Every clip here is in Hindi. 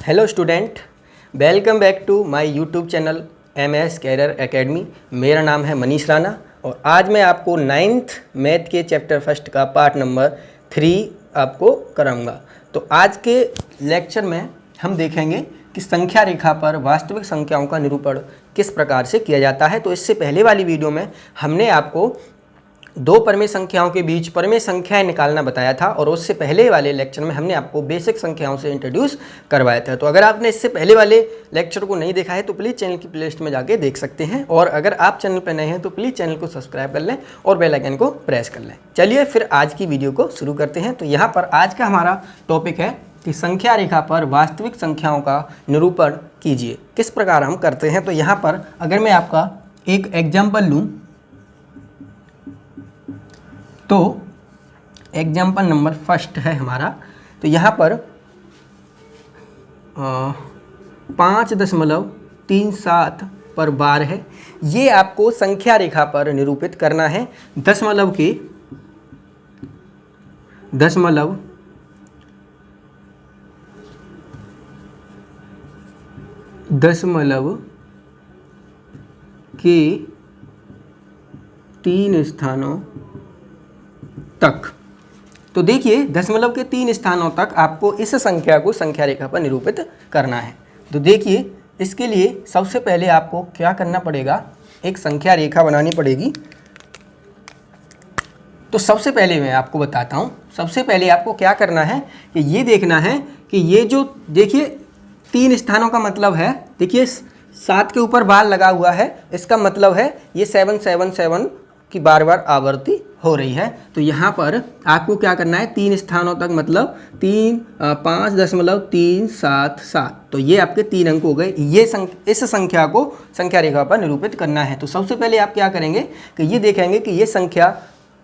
Hello student, welcome back to my YouTube channel MS career academy. मेरा नाम है मनीष राणा और आज मैं आपको 9th मैथ के चैप्टर फर्स्ट का पार्ट नंबर 3 आपको कराऊंगा। तो आज के लेक्चर में हम देखेंगे कि संख्या रेखा पर वास्तविक संख्याओं का निरूपण किस प्रकार से किया जाता है। तो इससे पहले वाली वीडियो में हमने आपको दो परमेय संख्याओं के बीच परमेय संख्याएं निकालना बताया था और उससे पहले वाले लेक्चर में हमने आपको बेसिक संख्याओं से इंट्रोड्यूस करवाया था। तो अगर आपने इससे पहले वाले लेक्चर को नहीं देखा है तो प्लीज़ चैनल की प्लेलिस्ट में जाके देख सकते हैं, और अगर आप चैनल पर नए हैं तो प्लीज़ चैनल को सब्सक्राइब कर लें और बेल आइकन को प्रेस कर लें। चलिए फिर आज की वीडियो को शुरू करते हैं। तो यहाँ पर आज का हमारा टॉपिक है कि संख्या रेखा पर वास्तविक संख्याओं का निरूपण कीजिए। किस प्रकार हम करते हैं। तो यहाँ पर अगर मैं आपका एक एग्जाम्पल लूँ तो एग्जाम्पल नंबर फर्स्ट है हमारा। तो यहाँ पर 5.37 पर बार है। ये आपको संख्या रेखा पर निरूपित करना है। दशमलव के 3 स्थानों तक। तो देखिए, दशमलव के 3 स्थानों तक आपको इस संख्या को संख्या रेखा पर निरूपित करना है। तो देखिए, इसके लिए सबसे पहले आपको क्या करना पड़ेगा, एक संख्या रेखा बनानी पड़ेगी। तो सबसे पहले मैं आपको बताता हूँ। सबसे पहले आपको क्या करना है कि ये देखना है कि ये जो देखिए 3 स्थानों का मतलब है, देखिए 7 के ऊपर बार लगा हुआ है, इसका मतलब है ये 777 की बार बार आवृत्ति हो रही है। तो यहाँ पर आपको क्या करना है, 3 स्थानों तक मतलब 5.377। तो ये आपके 3 अंक हो गए। ये इस संख्या को संख्या रेखा पर निरूपित करना है। तो सबसे पहले आप क्या करेंगे कि ये देखेंगे कि ये संख्या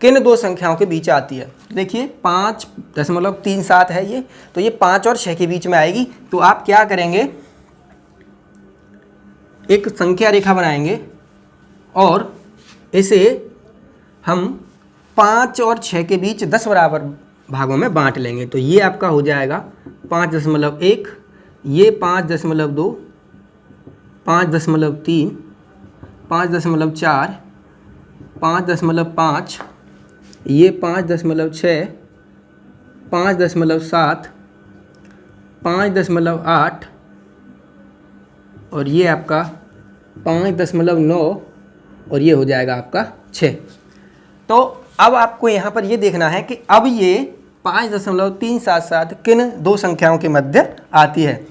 किन दो संख्याओं के बीच आती है। देखिए 5.37 है ये, तो ये 5 और 6 के बीच में आएगी। तो आप क्या करेंगे, एक संख्या रेखा बनाएंगे और इसे हम 5 और 6 के बीच 10 बराबर भागों में बांट लेंगे। तो ये आपका हो जाएगा 5.1, ये 5.2, 5.3, 5.4, 5.5, ये 5.6, 5.7, 5.8 और ये आपका 5.9 और ये हो जाएगा आपका 6। तो अब आपको यहाँ पर ये देखना है कि अब ये 5.377 किन दो संख्याओं के मध्य आती है।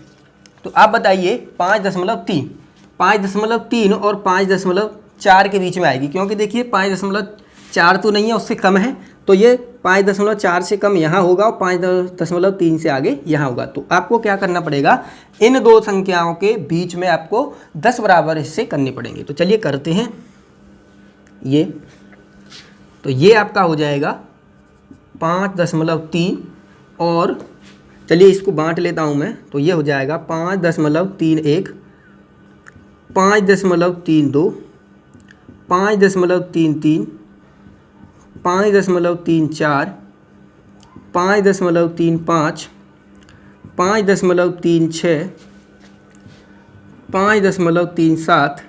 तो आप बताइए 5.3 और 5.4 के बीच में आएगी, क्योंकि देखिए 5.4 तो नहीं है, उससे कम है। तो ये 5.4 से कम यहाँ होगा और 5.3 से आगे यहाँ होगा। तो आपको क्या करना पड़ेगा, इन दो संख्याओं के बीच में आपको 10 बराबर हिस्से करने पड़ेंगे। तो चलिए करते हैं ये। तो ये आपका हो जाएगा 5.3 और चलिए इसको बांट लेता हूँ मैं। तो ये हो जाएगा 5.31, 5.32, 5.33, 5.34, 5.35, 5.36, 5.37,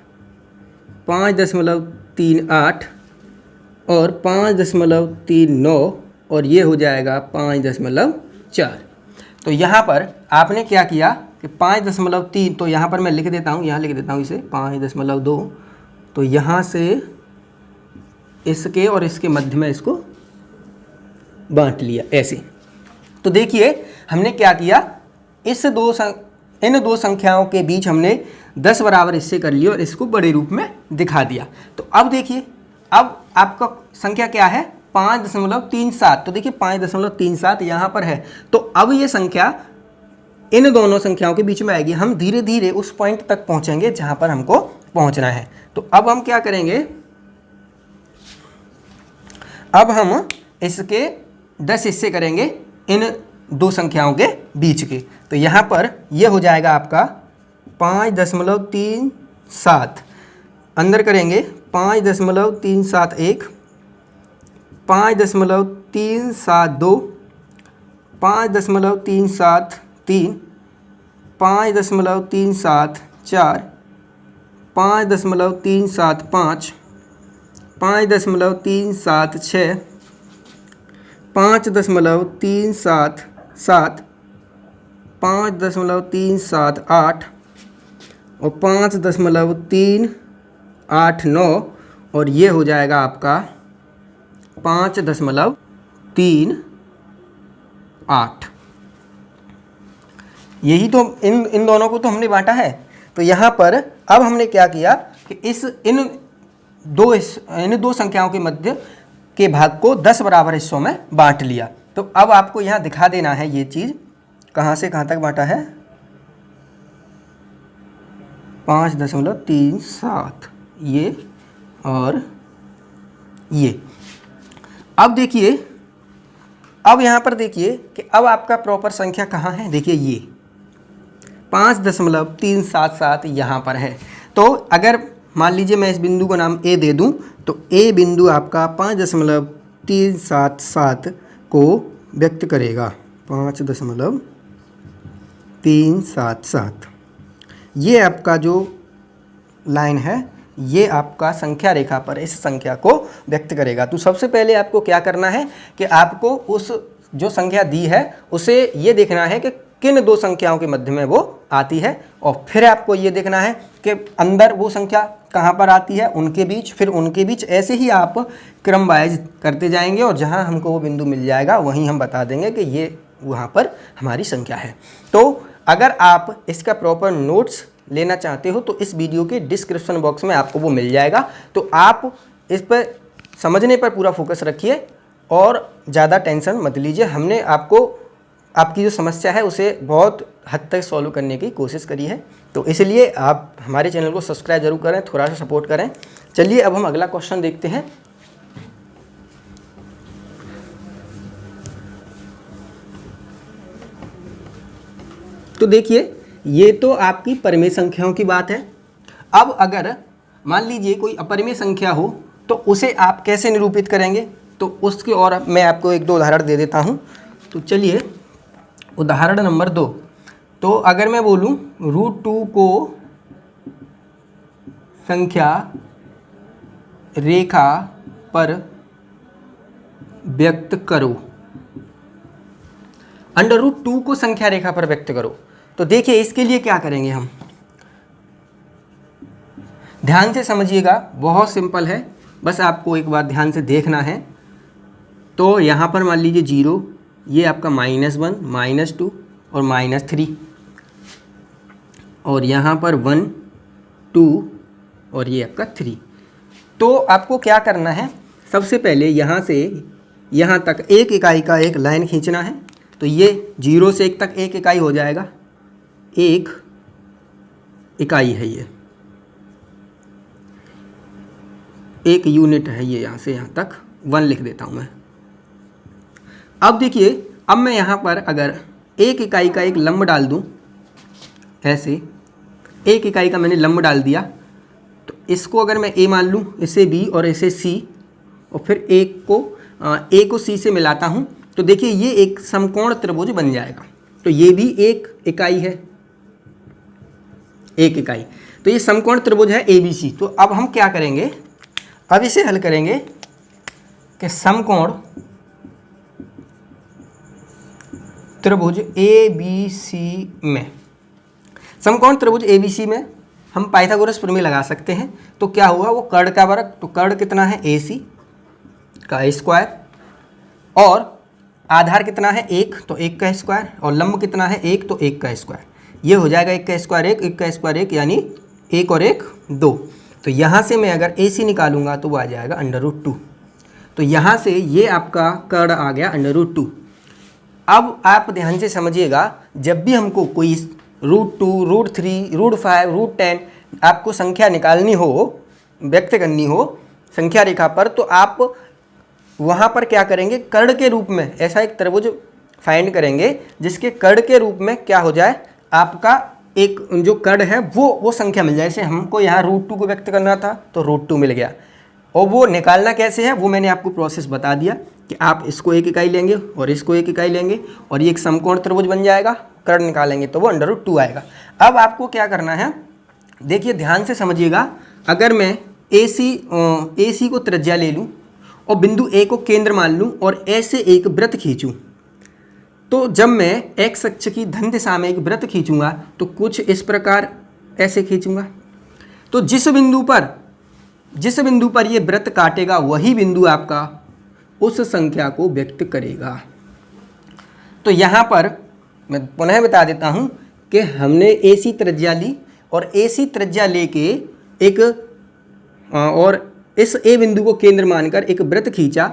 5.38 और 5.39 और ये हो जाएगा 5.4। तो यहाँ पर आपने क्या किया कि 5.3, तो यहाँ पर मैं लिख देता हूँ, यहाँ लिख देता हूँ इसे 5.2। तो यहाँ से इसके और इसके मध्य में इसको बांट लिया ऐसे। तो देखिए हमने क्या किया, इन दो संख्याओं के बीच हमने 10 बराबर हिस्से कर लिए और इसको बड़े रूप में दिखा दिया। तो अब देखिए, अब आपका संख्या क्या है, 5.37। तो देखिए 5.37 यहाँ पर है। तो अब ये संख्या इन दोनों संख्याओं के बीच में आएगी। हम धीरे धीरे उस पॉइंट तक पहुँचेंगे जहाँ पर हमको पहुँचना है। तो अब हम क्या करेंगे, अब हम इसके 10 हिस्से करेंगे इन दो संख्याओं के बीच के। तो यहाँ पर ये हो जाएगा आपका 5.37, अंदर करेंगे 5.371, 5.372, 5.373, 5.374, 5.375, 5.376, 5.377, 5.378 और 5.389 और ये हो जाएगा आपका 5.38। यही तो इन दोनों को तो हमने बांटा है। तो यहाँ पर अब हमने क्या किया कि इन दो संख्याओं के मध्य के भाग को 10 बराबर हिस्सों में बांट लिया। तो अब आपको यहाँ दिखा देना है ये चीज़ कहाँ से कहाँ तक बांटा है। 5.37 ये और ये। अब देखिए, अब यहाँ पर देखिए कि अब आपका प्रॉपर संख्या कहाँ है। देखिए ये 5.377 यहाँ पर है। तो अगर मान लीजिए मैं इस बिंदु को नाम ए दे दूँ तो ए बिंदु आपका 5.377 को व्यक्त करेगा। 5.377 ये आपका जो लाइन है ये आपका संख्या रेखा पर इस संख्या को व्यक्त करेगा। तो सबसे पहले आपको क्या करना है कि आपको उस जो संख्या दी है उसे ये देखना है कि किन दो संख्याओं के मध्य में वो आती है, और फिर आपको ये देखना है कि अंदर वो संख्या कहाँ पर आती है उनके बीच, फिर उनके बीच ऐसे ही आप क्रम वाइज करते जाएंगे और जहाँ हमको वो बिंदु मिल जाएगा वहीं हम बता देंगे कि ये वहाँ पर हमारी संख्या है। तो अगर आप इसका प्रॉपर नोट्स लेना चाहते हो तो इस वीडियो के डिस्क्रिप्शन बॉक्स में आपको वो मिल जाएगा। तो आप इस पर समझने पर पूरा फोकस रखिए और ज़्यादा टेंशन मत लीजिए। हमने आपको आपकी जो समस्या है उसे बहुत हद तक सॉल्व करने की कोशिश करी है। तो इसलिए आप हमारे चैनल को सब्सक्राइब जरूर करें, थोड़ा सा सपोर्ट करें। चलिए अब हम अगला क्वेश्चन देखते हैं। तो देखिए ये तो आपकी परिमेय संख्याओं की बात है। अब अगर मान लीजिए कोई अपरिमेय संख्या हो तो उसे आप कैसे निरूपित करेंगे, तो उसकी और मैं आपको एक दो उदाहरण दे देता हूँ। तो चलिए उदाहरण नंबर 2। तो अगर मैं बोलूँ √2 को संख्या रेखा पर व्यक्त करो, √2 को संख्या रेखा पर व्यक्त करो। तो देखिए इसके लिए क्या करेंगे हम, ध्यान से समझिएगा, बहुत सिंपल है, बस आपको एक बार ध्यान से देखना है। तो यहाँ पर मान लीजिए 0, ये आपका -1, -2 और -3, और यहाँ पर 1, 2 और ये आपका 3। तो आपको क्या करना है, सबसे पहले यहाँ से यहाँ तक एक इकाई का एक लाइन खींचना है। तो ये 0 से 1 तक एक इकाई हो जाएगा, एक इकाई है, ये एक यूनिट है, ये यहाँ से यहाँ तक 1 लिख देता हूँ मैं। अब देखिए, अब मैं यहाँ पर अगर एक इकाई का एक लंब डाल दूँ, ऐसे एक इकाई का मैंने लंब डाल दिया, तो इसको अगर मैं ए मान लूँ, इसे बी और इसे सी, और फिर एक को ए को सी से मिलाता हूँ, तो देखिए ये एक समकोण त्रिभुज बन जाएगा। तो ये भी एक इकाई है, एक इकाई। तो ये समकोण त्रिभुज है ABC। तो अब हम क्या करेंगे, अब इसे हल करेंगे कि समकोण त्रिभुज ABC में, समकोण त्रिभुज ABC में हम पाइथागोरस प्रमेय लगा सकते हैं। तो क्या हुआ, वो कर्ण का वर्ग, तो कर्ण कितना है AC का स्क्वायर, और आधार कितना है 1, तो 1 का स्क्वायर, और लंब कितना है 1, तो 1 का स्क्वायर। ये हो जाएगा 1 का स्क्वायर 1, 1 का स्क्वायर 1, यानी 1 और 1 2। तो यहाँ से मैं अगर AC निकालूंगा तो वो आ जाएगा √2। तो यहाँ से ये आपका कर्ण आ गया √2। अब आप ध्यान से समझिएगा, जब भी हमको कोई √2, √3, √5, √10 आपको संख्या निकालनी हो, व्यक्त करनी हो संख्या रेखा पर, तो आप वहाँ पर क्या करेंगे, कर्ण के रूप में ऐसा एक त्रिभुज फाइंड करेंगे जिसके कर्ण के रूप में क्या हो जाए, आपका एक जो कर्ण है वो संख्या मिल जाए। जैसे हमको यहाँ √2 को व्यक्त करना था तो √2 मिल गया, और वो निकालना कैसे है वो मैंने आपको प्रोसेस बता दिया कि आप इसको एक इकाई लेंगे और इसको एक इकाई लेंगे और ये एक समकोण त्रिभुज बन जाएगा, कर्ण निकालेंगे तो वो √2 आएगा। अब आपको क्या करना है, देखिए ध्यान से समझिएगा। अगर मैं AC को त्रिज्या ले लूँ और बिंदु A को केंद्र मान लूँ और ऐसे एक वृत्त खींचूँ, तो जब मैं x अक्ष की धन दिशा में एक वृत्त खींचूंगा तो कुछ इस प्रकार ऐसे खींचूंगा। तो जिस बिंदु पर ये वृत्त काटेगा वही बिंदु आपका उस संख्या को व्यक्त करेगा। तो यहाँ पर मैं पुनः बता देता हूँ कि हमने AC त्रिज्या ली और AC त्रिज्या लेके एक और इस A बिंदु को केंद्र मानकर एक वृत्त खींचा,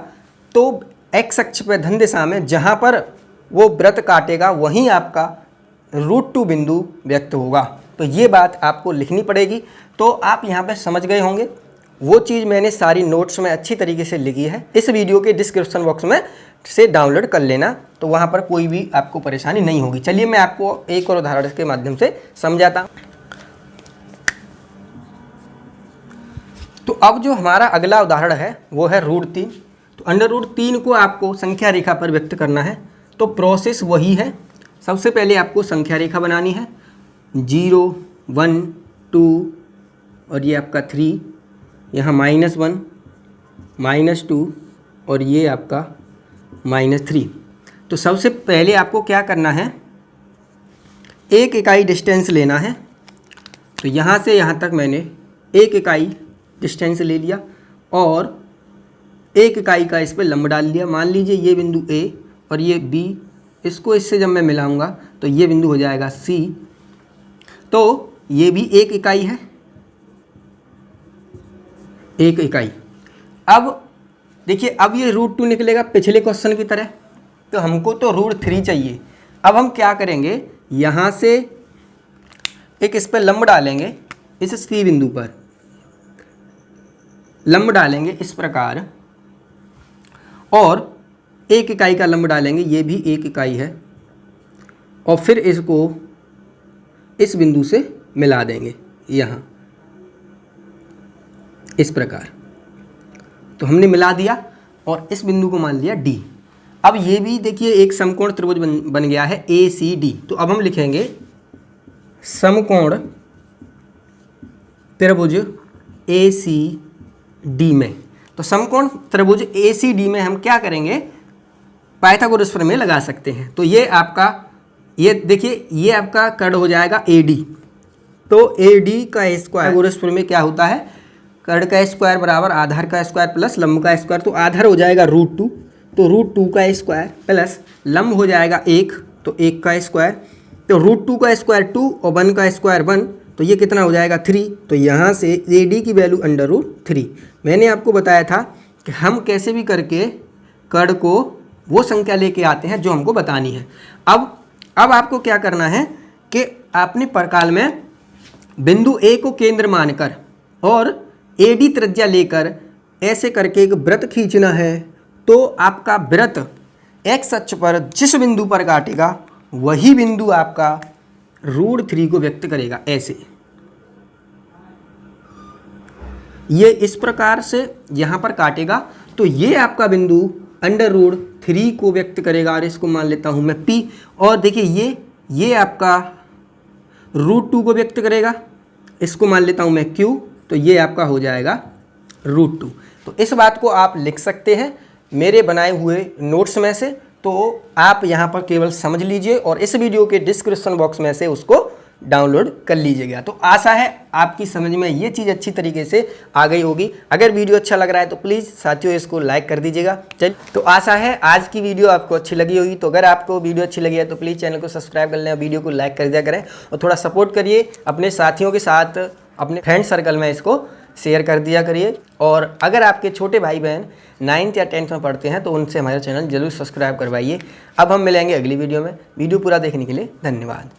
तो x अक्ष पर धन दिशा में जहाँ पर वो वृत्त काटेगा वहीं आपका √2 बिंदु व्यक्त होगा। तो ये बात आपको लिखनी पड़ेगी। तो आप यहाँ पे समझ गए होंगे, वो चीज़ मैंने सारी नोट्स में अच्छी तरीके से लिखी है। इस वीडियो के डिस्क्रिप्शन बॉक्स में से डाउनलोड कर लेना, तो वहाँ पर कोई भी आपको परेशानी नहीं होगी। चलिए मैं आपको एक और उदाहरण के माध्यम से समझाता हूँ। तो अब जो हमारा अगला उदाहरण है वो है √3। तो √3 को आपको संख्या रेखा पर व्यक्त करना है। तो प्रोसेस वही है, सबसे पहले आपको संख्या रेखा बनानी है। 0, 1, 2 और ये आपका 3, यहाँ -1, -2 और ये आपका -3। तो सबसे पहले आपको क्या करना है, एक इकाई डिस्टेंस लेना है। तो यहाँ से यहाँ तक मैंने एक इकाई डिस्टेंस ले लिया और एक इकाई का इस पर लंब डाल दिया। मान लीजिए ये बिंदु A और ये B, इसको इससे जब मैं मिलाऊंगा तो ये बिंदु हो जाएगा C। तो ये भी एक इकाई है, एक इकाई। अब देखिए, अब ये √2 निकलेगा पिछले क्वेश्चन की तरह। तो हमको तो √3 चाहिए। अब हम क्या करेंगे, यहाँ से एक इस पर लंब डालेंगे, इस C बिंदु पर लंब डालेंगे इस प्रकार, और एक इकाई का लंब डालेंगे, ये भी एक इकाई है, और फिर इसको इस बिंदु से मिला देंगे यहाँ इस प्रकार। तो हमने मिला दिया और इस बिंदु को मान लिया D। अब ये भी देखिए एक समकोण त्रिभुज बन गया है ACD। तो अब हम लिखेंगे समकोण त्रिभुज ACD में। तो समकोण त्रिभुज ACD में हम क्या करेंगे, पाइथागोरस प्रमेय लगा सकते हैं। तो ये आपका, ये देखिए ये आपका कर्ण हो जाएगा AD। तो AD का स्क्वायर, पाइथागोरस प्रमेय क्या होता है, कर्ण का स्क्वायर बराबर आधार का स्क्वायर प्लस लंब का स्क्वायर। तो आधार हो जाएगा √2, तो √2 का स्क्वायर प्लस लंब हो जाएगा 1, तो 1 का स्क्वायर। तो √2 का स्क्वायर 2 और 1 का स्क्वायर 1, तो ये कितना हो जाएगा 3। तो यहाँ से AD की वैल्यू √3। मैंने आपको बताया था कि हम कैसे भी करके कर्ण को वो संख्या लेके आते हैं जो हमको बतानी है। अब आपको क्या करना है कि आपने प्रकाल में बिंदु A को केंद्र मानकर और AD त्रिज्या लेकर ऐसे करके एक वृत्त खींचना है। तो आपका वृत्त x अक्ष पर जिस बिंदु पर काटेगा वही बिंदु आपका √3 को व्यक्त करेगा। ऐसे ये इस प्रकार से यहाँ पर काटेगा, तो ये आपका बिंदु √3 को व्यक्त करेगा, और इसको मान लेता हूँ मैं P। और देखिए ये आपका √2 को व्यक्त करेगा, इसको मान लेता हूँ मैं Q। तो ये आपका हो जाएगा √2। तो इस बात को आप लिख सकते हैं मेरे बनाए हुए नोट्स में से। तो आप यहाँ पर केवल समझ लीजिए और इस वीडियो के डिस्क्रिप्शन बॉक्स में से उसको डाउनलोड कर लीजिएगा। तो आशा है आपकी समझ में ये चीज़ अच्छी तरीके से आ गई होगी। अगर वीडियो अच्छा लग रहा है तो प्लीज़ साथियों इसको लाइक कर दीजिएगा। चल, तो आशा है आज की वीडियो आपको अच्छी लगी होगी। तो अगर आपको वीडियो अच्छी लगी है तो प्लीज़ चैनल को सब्सक्राइब कर लें, वीडियो को लाइक कर दिया करें और थोड़ा सपोर्ट करिए। अपने साथियों के साथ अपने फ्रेंड सर्कल में इसको शेयर कर दिया करिए। और अगर आपके छोटे भाई बहन 9th या 10th में पढ़ते हैं तो उनसे हमारा चैनल जरूर सब्सक्राइब करवाइए। अब हम मिलेंगे अगली वीडियो में। वीडियो पूरा देखने के लिए धन्यवाद।